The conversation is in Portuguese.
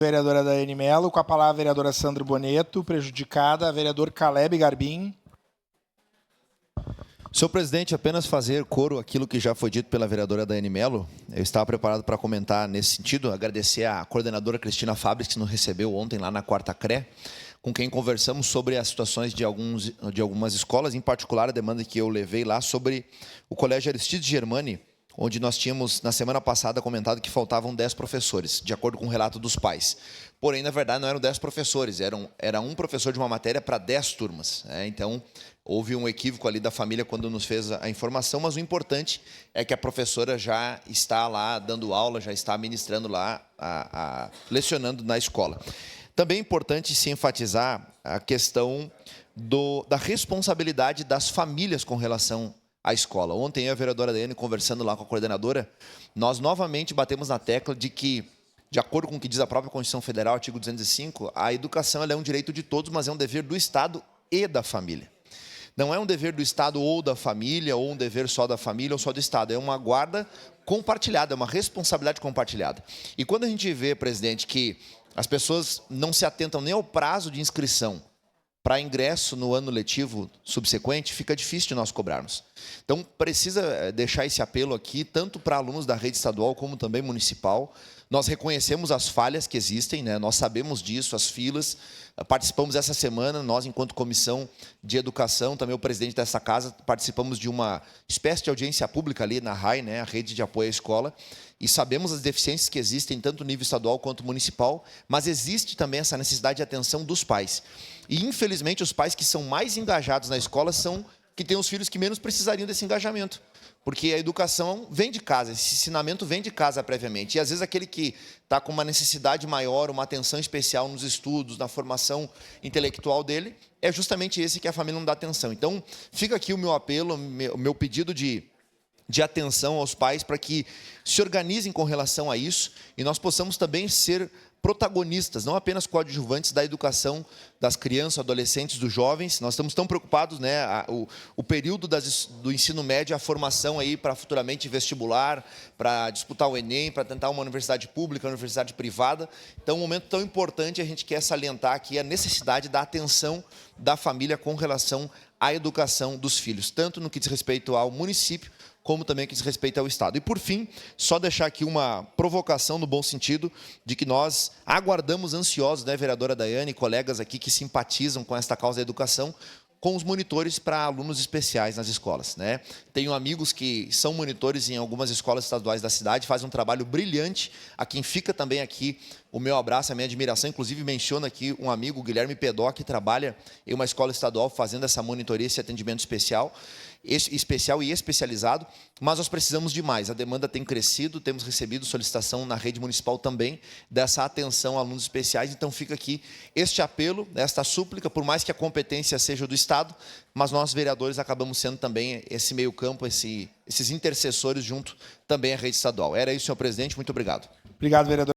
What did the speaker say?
Vereadora Daiane Mello. Com a palavra a vereadora Sandra Boneto. Prejudicada, vereador Caleb Garbim. Senhor presidente, apenas fazer coro àquilo que já foi dito pela vereadora Daiane Mello. Eu estava preparado para comentar nesse sentido, agradecer à coordenadora Cristina Fabris, que nos recebeu ontem lá na 4ª CRE, com quem conversamos sobre as situações de algumas escolas, em particular a demanda que eu levei lá sobre o Colégio Aristides Germani, onde nós tínhamos, na semana passada, comentado que faltavam 10 professores, de acordo com o relato dos pais. Porém, na verdade, não eram 10 professores, era um professor de uma matéria para 10 turmas. Então, houve um equívoco ali da família quando nos fez a informação, mas o importante é que a professora já está lá dando aula, já está ministrando lá, lecionando na escola. Também é importante se enfatizar a questão da responsabilidade das famílias com relação à escola. Ontem, eu e a vereadora Daiane, conversando lá com a coordenadora, nós novamente batemos na tecla de que, de acordo com o que diz a própria Constituição Federal, artigo 205, a educação ela é um direito de todos, mas é um dever do Estado e da família. Não é um dever do Estado ou da família, ou um dever só da família ou só do Estado. É uma guarda compartilhada, é uma responsabilidade compartilhada. E quando a gente vê, presidente, que as pessoas não se atentam nem ao prazo de inscrição para ingresso no ano letivo subsequente, fica difícil de nós cobrarmos. Então, precisa deixar esse apelo aqui, tanto para alunos da rede estadual como também municipal. Nós reconhecemos as falhas que existem, né? Nós sabemos disso, as filas. Participamos essa semana, nós, enquanto comissão de educação, também o presidente dessa casa, participamos de uma espécie de audiência pública ali na RAI, né? A Rede de Apoio à Escola, e sabemos as deficiências que existem, tanto no nível estadual quanto municipal, mas existe também essa necessidade de atenção dos pais. E, infelizmente, os pais que são mais engajados na escola são que têm os filhos que menos precisariam desse engajamento. Porque a educação vem de casa, esse ensinamento vem de casa previamente. E, às vezes, aquele que está com uma necessidade maior, uma atenção especial nos estudos, na formação intelectual dele, é justamente esse que a família não dá atenção. Então, fica aqui o meu apelo, o meu pedido de atenção aos pais para que se organizem com relação a isso e nós possamos também ser protagonistas, não apenas coadjuvantes da educação das crianças, adolescentes, dos jovens. Nós estamos tão preocupados, né, o período do ensino médio, a formação aí para futuramente vestibular, para disputar o Enem, para tentar uma universidade pública, uma universidade privada. Então, um momento tão importante, a gente quer salientar aqui a necessidade da atenção da família com relação à educação dos filhos, tanto no que diz respeito ao município, como também que diz respeito ao Estado. E, por fim, só deixar aqui uma provocação no bom sentido de que nós aguardamos ansiosos, né, vereadora Daiane e colegas aqui que simpatizam com esta causa da educação, com os monitores para alunos especiais nas escolas, né? Tenho amigos que são monitores em algumas escolas estaduais da cidade, fazem um trabalho brilhante, a quem fica também aqui o meu abraço, a minha admiração. Inclusive, menciono aqui um amigo, o Guilherme Pedó, que trabalha em uma escola estadual fazendo essa monitoria, esse atendimento especial e especializado, mas nós precisamos de mais. A demanda tem crescido, temos recebido solicitação na rede municipal também dessa atenção a alunos especiais. Então, fica aqui este apelo, esta súplica, por mais que a competência seja do Estado, mas nós, vereadores, acabamos sendo também esse meio-campo, esses intercessores junto também à rede estadual. Era isso, senhor presidente. Muito obrigado. Obrigado, vereador.